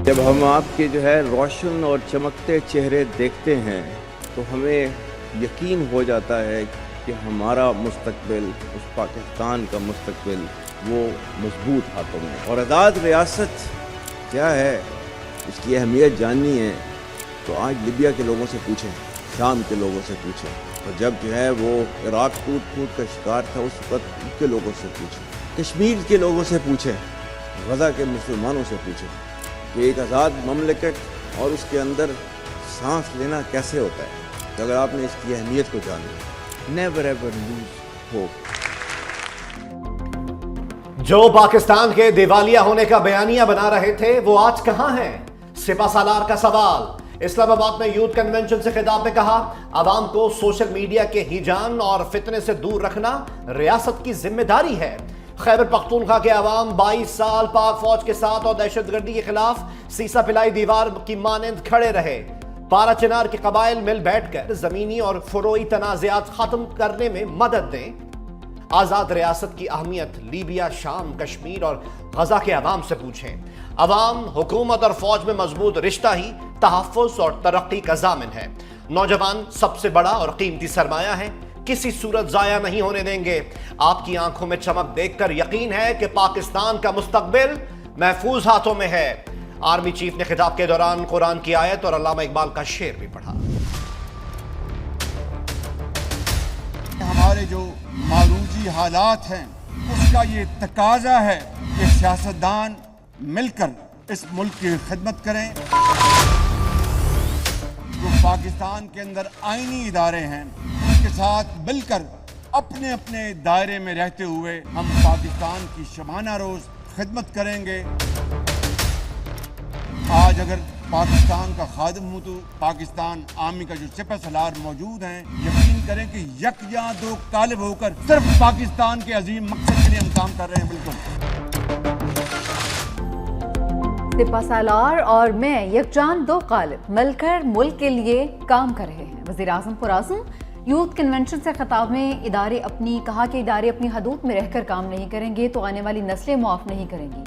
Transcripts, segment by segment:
जब हम आपके जो है रोशन और चमकते चेहरे देखते हैं तो हमें यकीन हो जाता है कि हमारा मुस्तकबिल, उस पाकिस्तान का मुस्तकबिल वो मजबूत हाथों में। और आज़ाद रियासत क्या है, इसकी अहमियत जाननी है तो आज लिबिया के लोगों से पूछें, शाम के लोगों से पूछें, और जब जो है वो इराक टूट का शिकार था उस वक्त के लोगों से पूछें, कश्मीर के लोगों से पूछें, गज़ा के मुसलमानों से पूछें कि एक आज़ाद ममलिकत और उसके अंदर सांस लेना कैसे होता है। तो अगर आपने इसकी अहमियत को जाना, नेवर एवर लूज होप। जो पाकिस्तान के दिवालिया होने का बयानिया बना रहे थे वो आज कहां हैं? सिपा सालार का सवाल। इस्लामाबाद में यूथ कन्वेंशन से खिताब में कहा, आवाम को सोशल मीडिया के हिजान और फितने से दूर रखना रियासत की जिम्मेदारी है। खैबर पख्तूनख्वा के अवाम 22 साल पाक फौज के साथ और दहशतगर्दी के खिलाफ सीसा पिलाई दीवार की मानंद खड़े रहे। पारा चिनार के कबाइल मिल बैठकर जमीनी और फरोई तनाज़ात खत्म करने में मदद दें। आजाद रियासत की अहमियत लीबिया, शाम, कश्मीर और गजा के अवाम से पूछें। अवाम, हुकूमत और फौज में मजबूत रिश्ता ही तहफ़्फ़ुज़ और तरक्की का ज़ामिन है। नौजवान सबसे बड़ा और कीमती सरमाया है, किसी सूरत जाया नहीं होने देंगे। आपकी आंखों में चमक देखकर यकीन है कि पाकिस्तान का मुस्तकबिल महफूज हाथों में है। आर्मी चीफ ने खिताब के दौरान कुरान की आयत और अल्लामा इकबाल का शेर भी पढ़ा। हमारे जो मारूजी हालात हैं उसका ये तकाजा है कि सियासतदान मिलकर इस मुल्क की खिदमत करें। जो पाकिस्तान के अंदर आईनी इदारे हैं उनके साथ मिलकर अपने अपने दायरे में रहते हुए हम पाकिस्तान की शबाना रोज खिदमत करेंगे। आज अगर पाकिस्तान का खादिम हूँ तो पाकिस्तान आर्मी का जो सिपह सलार मौजूद हैं, यकीन करें कि यक या दो कालिब होकर सिर्फ पाकिस्तान के अजीम मकसद के लिए हम काम कर रहे हैं। बिल्कुल सिपह सालार और मैं यकजान दो कालिब मिलकर मुल्क के लिए काम कर रहे हैं। वज़ीर आज़म पुरआज़म यूथ कन्वेंशन से खिताब में इदारे अपनी हदूद में रहकर काम नहीं करेंगे तो आने वाली नस्लें मुआफ़ नहीं करेंगी।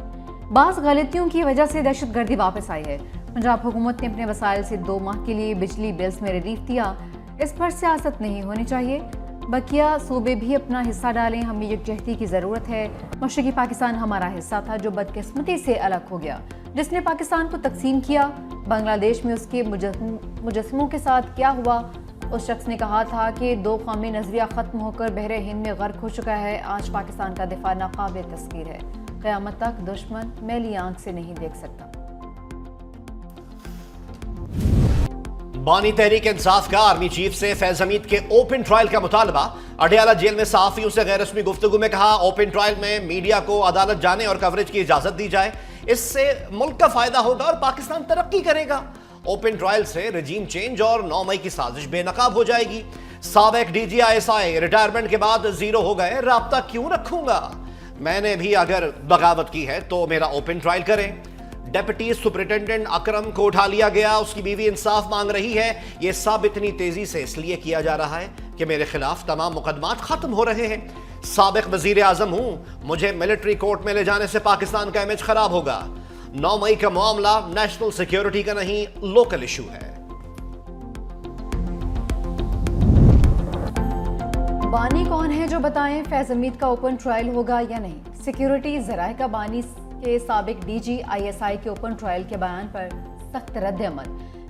बाज़ गलतियों की वजह से दहशतगर्दी वापस आई है। पंजाब हुकूमत ने अपने वसाइल से 2 माह के लिए बिजली बिल्स में रिलीफ दिया। इस पर सियासत नहीं होनी चाहिए। बकिया सूबे भी अपना हिस्सा डालें, हमें यकजहती की ज़रूरत है। मशरक़ी पाकिस्तान हमारा हिस्सा था जो बदकिस्मती से अलग हो गया, जिसने पाकिस्तान को तकसीम किया। बांग्लादेश में उसके मुजस्समों के साथ क्या हुआ? उस शख्स ने कहा था कि 2 कौमी नज़रिया ख़त्म होकर बहरे हिंद में गर्क हो चुका है। आज पाकिस्तान का दिफा नाकाबिल तस्खीर है। क़यामत तक दुश्मन मैली आंख से नहीं देख सकता। बानी तहरीक इंसाफ का आर्मी चीफ से फैज हमीद के ओपन ट्रायल का मुतालबा। अडयाला जेल में सहाफियों से गैर रस्मी गुफ्तगू में कहा, ओपन ट्रायल में मीडिया को अदालत जाने और कवरेज की इजाजत दी जाए, इससे मुल्क का फायदा होगा और पाकिस्तान तरक्की करेगा। ओपन ट्रायल से रजीम चेंज और 9 मई की साजिश बेनकाब हो जाएगी। साबिक DGI रिटायरमेंट के बाद जीरो हो गए, राब्ता क्यों रखूंगा? मैंने भी अगर बगावत की है तो मेरा ओपन ट्रायल करें। डेप्यूटी सुपरिटेंडेंट अकरम को उठा लिया गया, उसकी बीवी इंसाफ मांग रही है। यह सब इतनी तेजी से इसलिए किया जा रहा है कि मेरे खिलाफ तमाम मुकदमात खत्म हो रहे हैं। साबिक वजीर आजम हूं, मुझे मिलिट्री कोर्ट में ले जाने से पाकिस्तान का इमेज खराब होगा। 9 मई का मामला नेशनल सिक्योरिटी का नहीं, लोकल इशू है। बानी कौन है जो बताएं फैज हमीद का ओपन ट्रायल होगा या नहीं? सिक्योरिटी ज़राए का बानी के साबिक DGI के ओपन ट्रायल के बयान पर सख्त रद्द अमल।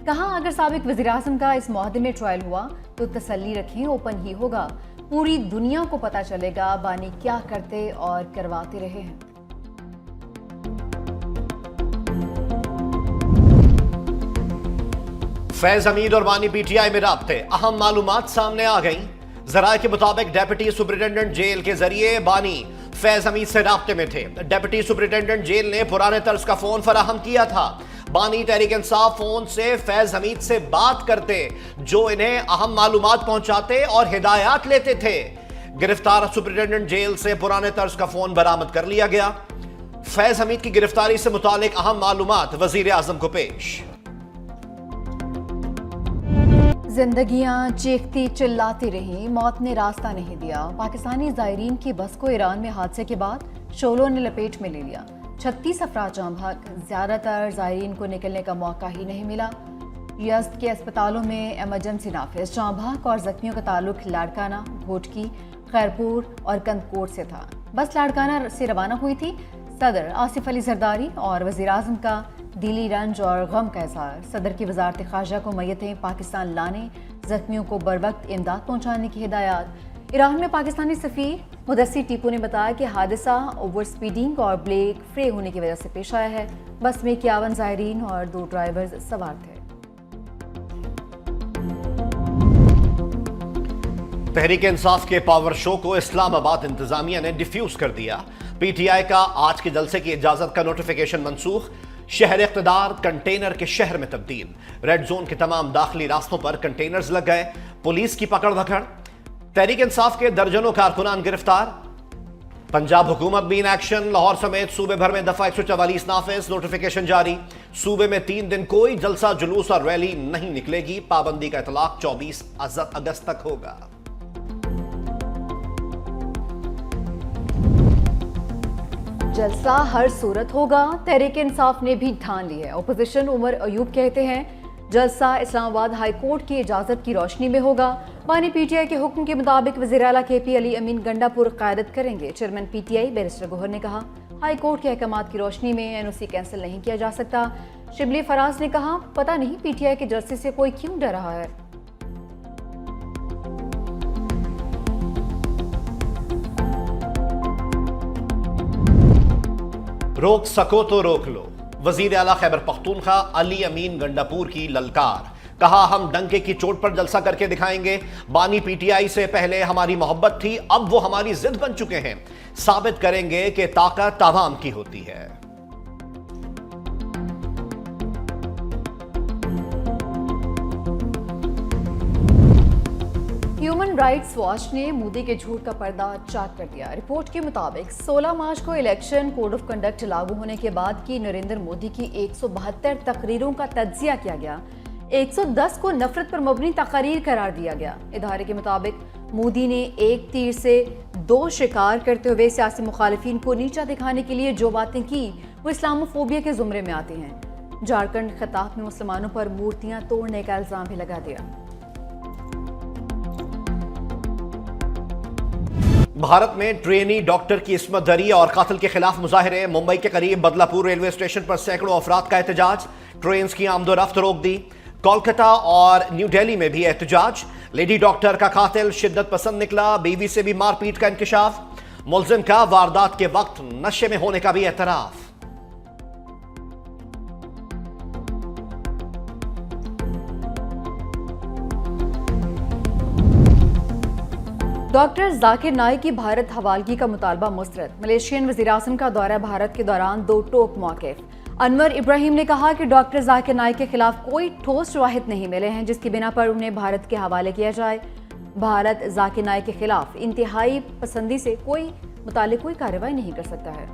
कहा, अगर साबिक वज़ीर आज़म का इस मुहदे में ट्रायल हुआ तो तसल्ली रखें, ओपन ही होगा। पूरी दुनिया को पता चलेगा बानी क्या करते और करवाते रहे हैं। फैज हमीद और बानी PTI में राब्ते, अहम मालूमात सामने आ गई। जराये के मुताबिक डेप्यूटी सुपरिटेंडेंट जेल के जरिए बानी फैज हमीद से राब्ते में थे। डेप्यूटी सुपरिटेंडेंट जेल ने पुराने तर्ज का फोन फराहम किया था। बानी तहरीक इंसाफ फोन से फैज हमीद से बात करते, जो इन्हें अहम मालूमात पहुंचाते और हिदायत लेते थे। गिरफ्तार सुपरिटेंडेंट जेल से पुराने तर्ज का फोन बरामद कर लिया गया। फैज हमीद की गिरफ्तारी से मुतालिक अहम मालूमात वजीर आजम को पेश। जिंदगियां चीखती चिल्लाती रहीं, मौत ने रास्ता नहीं दिया। पाकिस्तानी ज़ायरीन की बस को ईरान में हादसे के बाद शोलों ने लपेट में ले लिया। 36 अफराद जाँ बहक, ज़्यादातर ज़ायरीन को निकलने का मौका ही नहीं मिला। यज़्द के अस्पतालों में एमरजेंसी नाफिज, जाँ बहक और जख्मियों का ताल्लुक लाड़काना, घोटकी, खैरपुर और कंदकोट से था। बस लाड़काना से रवाना हुई थी। सदर आसिफ अली जरदारी और वज़ीर आज़म का दिली रंज और गम का इज़हार। सदर की वज़ारत ख़ारजा को मैयतें पाकिस्तान लाने, जख्मियों को बरवक्त इमदाद पहुँचाने की हिदायत। ईरान में पाकिस्तानी सफ़ीर मुदस्सिर टीपू ने बताया कि हादसा ओवर स्पीडिंग और ब्रेक फ्रे होने की वजह से पेश आया है। बस में 51 ज़ायरीन और 2 ड्राइवर्स सवार थे। तहरीक इंसाफ के पावर शो को इस्लामाबाद इंतजामिया ने डिफ्यूज कर दिया। पीटीआई का आज के जलसे की इजाजत का नोटिफिकेशन मनसूख। शहर इक़्तिदार कंटेनर के शहर में तब्दील। रेड जोन के तमाम दाखिली रास्तों पर कंटेनर्स लग गए। पुलिस की पकड़ धकड़। तहरीक इंसाफ के दर्जनों कारकुनान गिरफ्तार। पंजाब हुकूमत भी इन एक्शन। लाहौर समेत सूबे भर में दफा 144 नाफिज। नोटिफिकेशन जारी। सूबे में 3 दिन कोई जलसा जुलूस और रैली नहीं निकलेगी। पाबंदी का इतलाक 24 अगस्त तक होगा। जलसा हर सूरत होगा, तहरीक इंसाफ ने भी ठान ली है। ओपोजिशन उमर अयूब कहते हैं जलसा इस्लामाबाद हाई कोर्ट की इजाज़त की रोशनी में होगा। बानी पीटीआई के हुक्म के मुताबिक वज़ीर आला KP अली अमीन गंडापुर क़यादत करेंगे। चेयरमैन PTI बैरिस्टर गौहर ने कहा हाई कोर्ट के अहकामात की रोशनी में NOC कैंसिल नहीं किया जा सकता। शिबली फराज ने कहा पता नहीं PTI के जलसे से कोई क्यों डर रहा है। रोक सको तो रोक लो। वजीर आला खैबर पख्तूनख्वा अली अमीन गंडापुर की ललकार। कहा हम डंके की चोट पर जलसा करके दिखाएंगे। बानी PTI से पहले हमारी मोहब्बत थी, अब वो हमारी जिद बन चुके हैं। साबित करेंगे कि ताकत आवाम की होती है। ह्यूमन राइट्स वॉच ने मोदी के झूठ का पर्दा चाक कर दिया। रिपोर्ट के मुताबिक 16 मार्च को इलेक्शन कोड ऑफ कंडक्ट लागू होने के बाद की नरेंद्र मोदी की 172 तकरीरों का तज्जिया किया गया। 110 को नफरत पर मबनी तकरीर करार दिया गया। इदारे के मुताबिक मोदी ने एक तीर से 2 शिकार करते हुए सियासी मुखालिफिन को नीचा दिखाने के लिए जो बातें की वो इस्लामोफोबिया के जुमरे में आती हैं। झारखंड खिताब में मुसलमानों पर मूर्तियां तोड़ने का इल्जाम भी लगा दिया। भारत में ट्रेनी डॉक्टर की इस्मत दरी और कातिल के खिलाफ मुजाहिरे। मुंबई के करीब बदलापुर रेलवे स्टेशन पर सैकड़ों अफराद का एहतजाज। ट्रेन की आमदोरफ्त रोक दी। कोलकाता और न्यू दिल्ली में भी एहतजाज। लेडी डॉक्टर का कातिल शिद्दत पसंद निकला। बीवी से भी मारपीट का इंकशाफ। मुलजिम का वारदात के वक्त नशे में होने का भी एतराफ। डॉक्टर जाकिर नाइक की भारत हवालगी का मुतालबा मुस्तरद। मलेशियन वज़ीर-ए-आज़म का दौरा भारत के दौरान 2 टोक मौक़िफ़। अनवर इब्राहिम ने कहा कि डॉक्टर जाकिर नाइक के खिलाफ कोई ठोस शवाहिद नहीं मिले हैं जिसकी बिना पर उन्हें भारत के हवाले किया जाए। भारत जाकिर नाइक के खिलाफ इंतहाई पसंदी से कोई मुतालिक कोई कार्रवाई नहीं कर सकता है।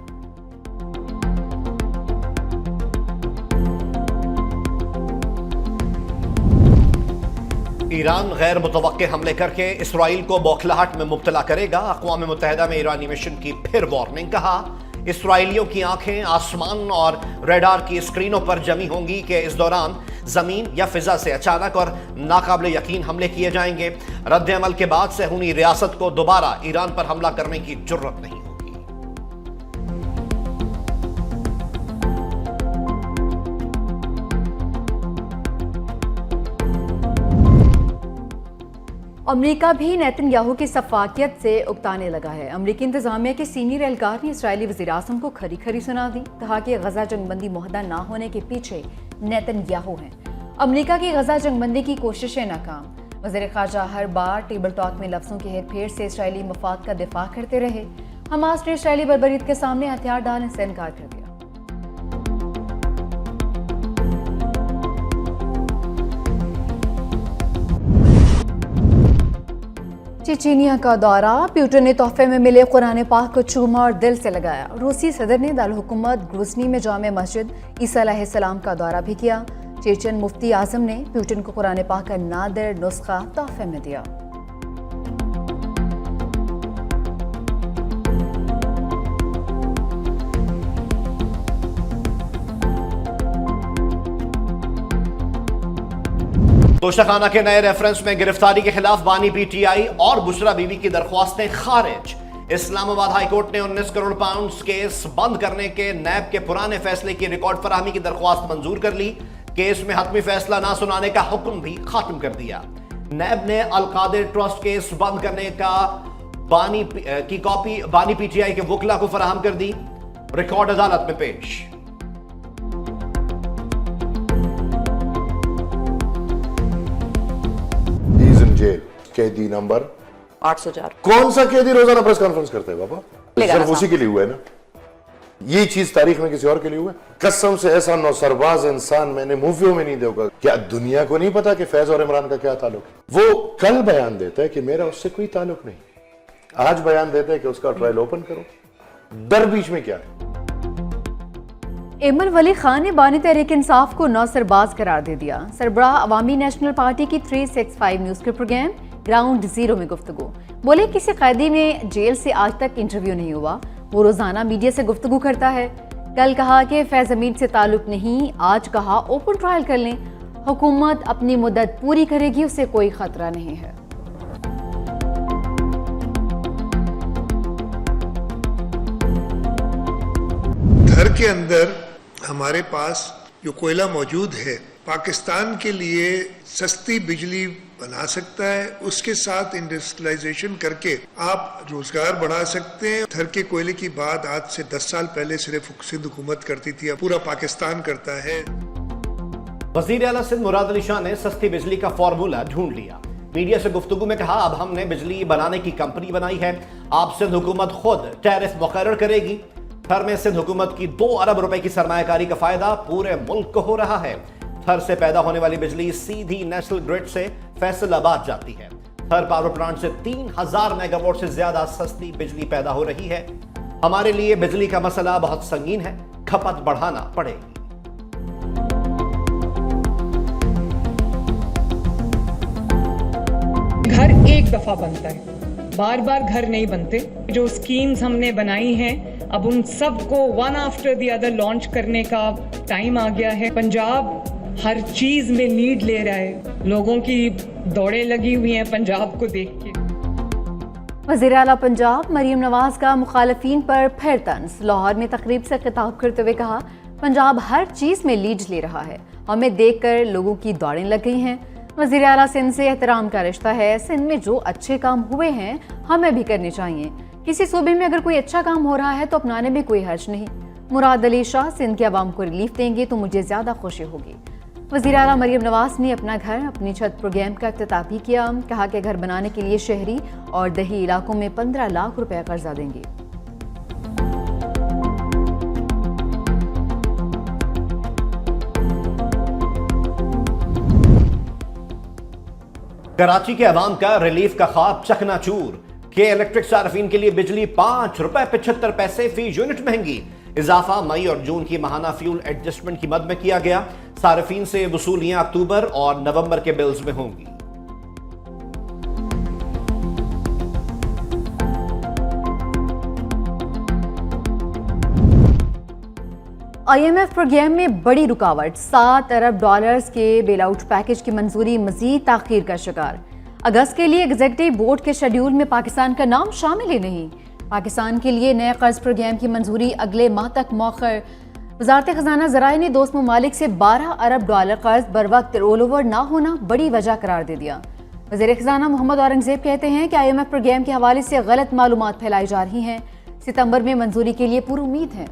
ईरान गैर मुतवक्के हमले करके इसराइल को बौखलाहट में मुब्तला करेगा। अक़वाम मुत्तहिदा में ईरानी मिशन की फिर वार्निंग। कहा इसराइलियों की आंखें आसमान और रेडार की स्क्रीनों पर जमी होंगी कि इस दौरान जमीन या फिजा से अचानक और नाकाबिले यकीन हमले किए जाएंगे। रद्द अमल के बाद सहूनी रियासत को दोबारा ईरान पर हमला करने की जुर्रत नहीं होगी। अमेरिका भी नेतन्याहू की सफाकियत से उकताने लगा है। अमेरिकी इंतजामिया के सीनियर एहलकार ने इस्राएली वज़ीर-ए-आज़म को खरी खरी सुना दी। कहा कि गजा जंगबंदी मुहदा ना होने के पीछे नेतन्याहू हैं। अमेरिका की गजा जंगबंदी की कोशिशें नाकाम। वज़ीर ख़ारजा हर बार टेबल टॉक में लफ्ज़ों की हेरफेर से इस्राएली मफाद का दिफा करते रहे। हमास ने इस्राएली बर्बरीत के सामने हथियार डालने से इनकार कर दिया। चेचेनिया का दौरा। पुतिन ने तोहफे में मिले कुरान पाक को चूमा और दिल से लगाया। रूसी सदर ने दारुल हुकूमत ग्रोज़नी में जामे मस्जिद ईसा अलैहिस्सलाम का दौरा भी किया। चेचन मुफ्ती आजम ने पुतिन को कुरान पाक का नादिर नुस्खा तोहफे में दिया। तोशाखाना के नए रेफरेंस में गिरफ्तारी के खिलाफ बानी पीटीआई और बुशरा बीबी की दरख्वास्तें खारिज। इस्लामाबाद हाईकोर्ट ने 19 करोड़ पाउंड केस बंद करने के नैब के पुराने फैसले की रिकॉर्ड फराहमी की दरख्वास्त मंजूर कर ली। केस में हतमी फैसला ना सुनाने का हुक्म भी खत्म कर दिया। नैब ने अलकादिर ट्रस्ट केस बंद करने का की कॉपी बानी पीटीआई के वकला को फराहम कर दी। रिकॉर्ड अदालत में पेश। जेल कैदी नंबर 804। कौन सा कैदी रोजाना प्रेस कॉन्फ्रेंस करता है बाबा? सिर्फ उसी के लिए हुआ है ना? ये चीज तारीख में किसी और के लिए हुआ है? कसम से ऐसा नौसरबाज इंसान मैंने मूवियों में नहीं देखा। क्या दुनिया को नहीं पता कि फैज और इमरान का क्या ताल्लुक है? वो कल बयान देता है कि मेरा उससे कोई ताल्लुक नहीं, आज बयान देता है कि उसका ट्रायल ओपन करो। डर बीच में क्या है? एमन वली खान ने बानी तहरीक इंसाफ को नौसरबाज करार दे दिया। सरबराह अवामी नेशनल पार्टी की 365 न्यूज के प्रोग्राम ग्राउंड जीरो में गुफ्तगू। बोले किसी कैदी में जेल से आज तक इंटरव्यू नहीं हुआ, वो रोजाना मीडिया से गुफ्तगू करता है। कल कहा कि फैज हमीद से ताल्लुक नहीं, आज कहा ओपन ट्रायल कर लें। हुकूमत अपनी मुद्दत पूरी करेगी, उसे कोई खतरा नहीं है। घर के अंदर हमारे पास जो कोयला मौजूद है पाकिस्तान के लिए सस्ती बिजली बना सकता है। उसके साथ इंडस्ट्रियलाइजेशन करके आप रोजगार बढ़ा सकते हैं। घर के कोयले की बात आज से 10 साल पहले सिर्फ सिंध हुकूमत करती थी, अब पूरा पाकिस्तान करता है। वजीर आला सिंध मुराद अली शाह ने सस्ती बिजली का फॉर्मूला ढूंढ लिया। मीडिया से गुफ्तगू में कहा, अब हमने बिजली बनाने की कंपनी बनाई है, अब सिंध हुकूमत खुद टैरिफ मुकर्रर करेगी। थर में सिंध हुकूमत की 2 अरब रुपए की सरमायाकारी का फायदा पूरे मुल्क को हो रहा है। थर से पैदा होने वाली बिजली सीधी नेशनल ग्रिड से फैसलाबाद जाती है। थर पावर प्लांट से 3000 मेगावाट से ज्यादा सस्ती बिजली पैदा हो रही है। हमारे लिए बिजली का मसला बहुत संगीन है, खपत बढ़ाना पड़ेगी। घर एक दफा बनता है, बार बार घर नहीं बनते। जो स्कीम्स हमने बनाई हैं अब उन सब को one after the other launch करने का टाइम आ गया है। पंजाब हर चीज में लीड ले रहा है, लोगों की दौड़ें लगी हुई हैं पंजाब को देख के। वज़ीर आला पंजाब मरीम नवाज का मुखालफीन पर फिर तंज। लाहौर में तकरीब से खिताब करते हुए कहा, पंजाब हर चीज में लीड ले रहा है, हमें देखकर लोगों की दौड़ें लग गई हैं। वज़ीर आला सिंध से एहतराम का रिश्ता है, सिंध में जो अच्छे काम हुए हैं हमें भी करने चाहिए। किसी सूबे में अगर कोई अच्छा काम हो रहा है तो अपनाने में कोई हर्ज नहीं। मुराद अली शाह सिंध के अवाम को रिलीफ देंगे तो मुझे ज्यादा खुशी होगी। वज़ीर आला मरीम नवाज ने अपना घर अपनी छत प्रोग्राम का इफ्तिताह भी किया। कहा कि घर बनाने के लिए शहरी और दही इलाकों में 15 लाख रुपया कर्जा देंगे। कराची के अवाम का रिलीफ का ख्वाब चकनाचूर। के इलेक्ट्रिक सार्फिन के लिए बिजली 5 रुपए 75 पैसे फी यूनिट महंगी। इजाफा मई और जून की माहाना फ्यूल एडजस्टमेंट की मद में किया गया। सार्फिन से वसूलियां अक्टूबर और नवंबर के बिल्स में होंगी। IMF प्रोग्राम में बड़ी रुकावट। 7 अरब डॉलर्स के बेलआउट पैकेज की मंजूरी मजीद ताखीर का शिकार। अगस्त के लिए एग्जीक्यूटिव बोर्ड के शेड्यूल में पाकिस्तान का नाम शामिल ही नहीं। पाकिस्तान के लिए नए कर्ज प्रोग्राम की मंजूरी अगले माह तक मौखर। वजारत खजाना ज़राए ने दोस्त ममालिक से 12 अरब डॉलर कर्ज बर वक्त रोल ओवर ना होना बड़ी वजह करार दे दिया। वज़ीर खजाना मोहम्मद औरंगजेब कहते हैं कि IMF प्रोग्राम के हवाले से गलत मालूमात फैलाई जा रही हैं। सितंबर में मंजूरी के लिए पूरी उम्मीद है।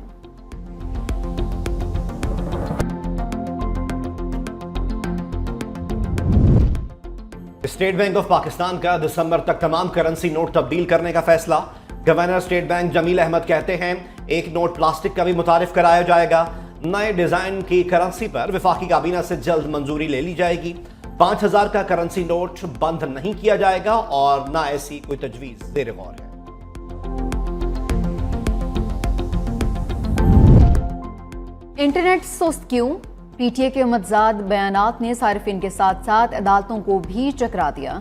स्टेट बैंक ऑफ पाकिस्तान का दिसंबर तक तमाम करेंसी नोट तब्दील करने का फैसला। Governor state bank Jameel Ahmed कहते हैं, एक नोट प्लास्टिक का भी मुतारिफ कराया जाएगा। नए डिजाइन की करेंसी पर वफाकी काबीना से जल्द मंजूरी ले ली जाएगी। 5000 का करेंसी नोट बंद नहीं किया जाएगा और ना ऐसी कोई तजवीज ज़ेर गौर है। इंटरनेट सुस्त क्यों? PTA के मतजाद बयानात ने सारिफिन के साथ साथ अदालतों को भी चकरा दिया।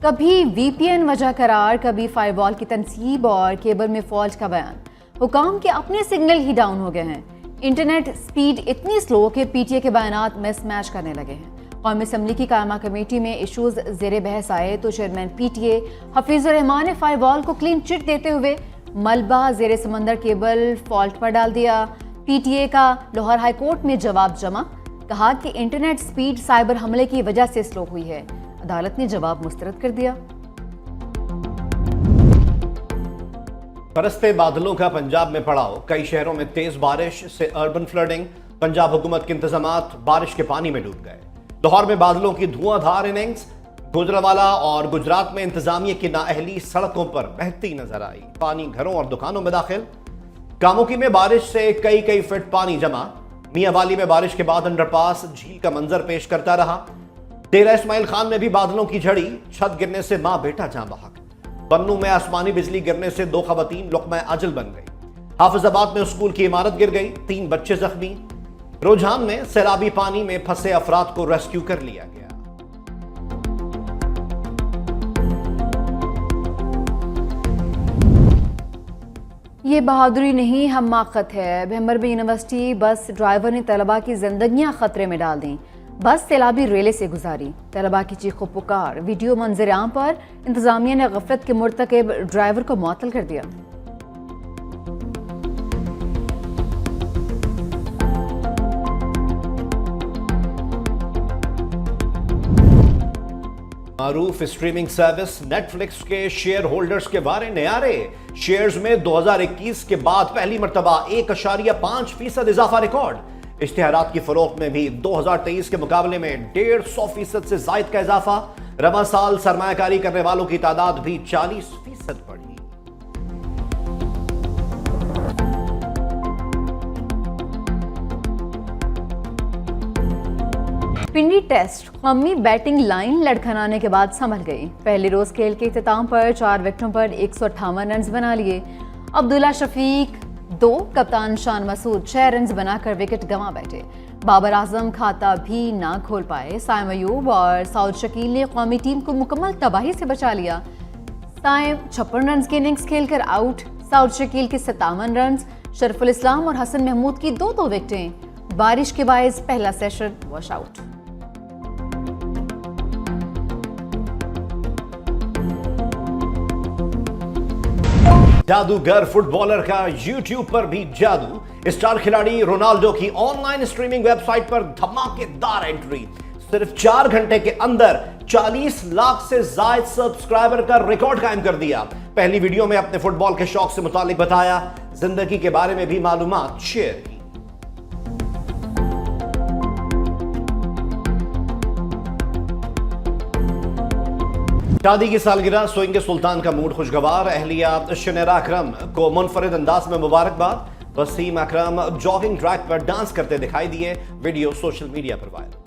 कभी VPN वजह करार, कभी फायरवॉल की तनसीब और केबल में फॉल्ट का बयान। हुकाम के अपने सिग्नल ही डाउन हो गए हैं। इंटरनेट स्पीड इतनी स्लो कि PTA के बयानात मिसमैच करने लगे हैं। कौमी असम्बली की कायमा कमेटी में इशूज ज़ेरे बहस आए तो चेयरमैन PTA हफीजुर रहमान ने फायरवॉल को क्लीन चिट देते हुए मलबा ज़ेरे समंदर केबल फॉल्ट पर डाल दिया। PTA का लाहौर हाई कोर्ट में जवाब जमा, कहा कि इंटरनेट स्पीड साइबर हमले की वजह से स्लो हुई है। अदालत ने जवाब मुस्तरद कर दिया। बरसते बादलों का पंजाब में पड़ाव, कई शहरों में तेज बारिश से अर्बन फ्लडिंग, पंजाब हुकूमत के इंतजामात बारिश के पानी में डूब गए। लाहौर में बादलों की धुआंधार इनिंग्स, गुजरावाला और गुजरात में इंतजामिया की नाअहली सड़कों पर बहती नजर आई। पानी घरों और दुकानों में दाखिल। कामुकी में बारिश से कई फीट पानी जमा। मियां वाली में बारिश के बाद अंडरपास झील का मंजर पेश करता रहा। डेरा इस्माइल खान में भी बादलों की झड़ी, छत गिरने से मां बेटा जां बहक। बन्नू में आसमानी बिजली गिरने से 2 खवातीन लुक़मा अजल बन गई। हाफिजाबाद में स्कूल की इमारत गिर गई, 3 बच्चे जख्मी। रुझान में सैलाबी पानी में फंसे अफराद को रेस्क्यू कर लिया गया। ये बहादुरी नहीं, हमाकत है। भैंबर में यूनिवर्सिटी बस ड्राइवर ने तलबा की जिंदगियां खतरे में डाल दी। बस सैलाबी रेले से गुजारी, तलबा की चीखो पुकार। वीडियो मंजर आम पर इंतजामिया ने गफलत के मुर्तकिब ड्राइवर को मुअत्तल कर दिया। मारूफ स्ट्रीमिंग सर्विस नेटफ्लिक्स के शेयर होल्डर्स के बारे न्यारे। शेयर्स में 2021 के बाद पहली मर्तबा 1.5% इजाफा रिकॉर्ड। इश्तिहारात की फरोख्त में भी 2023 के मुकाबले में 150% से जायद का इजाफा। रवा साल सरमायाकारी करने वालों की तादाद भी 40% बढ़ी। पिंडी टेस्ट कौमी बैटिंग लाइन लड़खड़ाने के बाद संभल गई। पहले रोज खेल के इख्तिताम पर 4 विकेटों पर 158 रन बना लिए। अब्दुल्ला शफीक 2, कप्तान शान मसूद 6 रन बनाकर विकेट गंवा बैठे। बाबर आजम खाता भी ना खोल पाए। साइम अयूब और साउद शकील ने कौमी टीम को मुकम्मल तबाही से बचा लिया। साइम 56 रन की इनिंग्स खेलकर आउट। साउद शकील के 57 रन। शरफुल इस्लाम और हसन महमूद की 2 विकेटें। बारिश के बायस पहला सेशन वॉश आउट। जादूगर फुटबॉलर का यूट्यूब पर भी जादू। स्टार खिलाड़ी रोनाल्डो की ऑनलाइन स्ट्रीमिंग वेबसाइट पर धमाकेदार एंट्री। सिर्फ 4 घंटे के अंदर 40 लाख से ज्यादा सब्सक्राइबर का रिकॉर्ड कायम कर दिया। पहली वीडियो में अपने फुटबॉल के शौक से मुतालिक बताया, जिंदगी के बारे में भी मालूमात शेयर की। शादी की सालगिरह, सोएंगे सुल्तान का मूड खुशगवार। अहलिया शनेरा अकरम को मुनफरिद अंदाज में मुबारकबाद। वसीम अकरम जॉगिंग ट्रैक पर डांस करते दिखाई दिए। वीडियो सोशल मीडिया पर वायरल।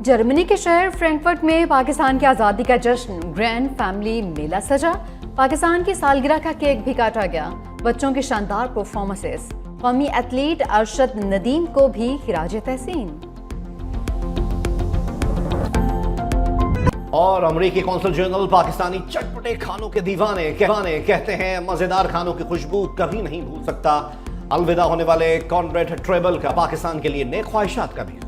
जर्मनी के शहर फ्रैंकफर्ट में पाकिस्तान की आज़ादी का जश्न ग्रैंड फैमिली मेला सजा। पाकिस्तान की सालगिरह का केक भी काटा गया। बच्चों के शानदार परफॉर्मेंसेस। कौमी एथलीट अरशद नदीम को भी खिराज तहसीन। और अमेरिकी कौंसल जनरल पाकिस्तानी चटपटे खानों के दीवाने कहते हैं, मजेदार खानों की खुशबू कभी नहीं भूल सकता। अलविदा होने वाले कॉनरेड ट्रेबल का पाकिस्तान के लिए नेक ख्वाहिशात का भी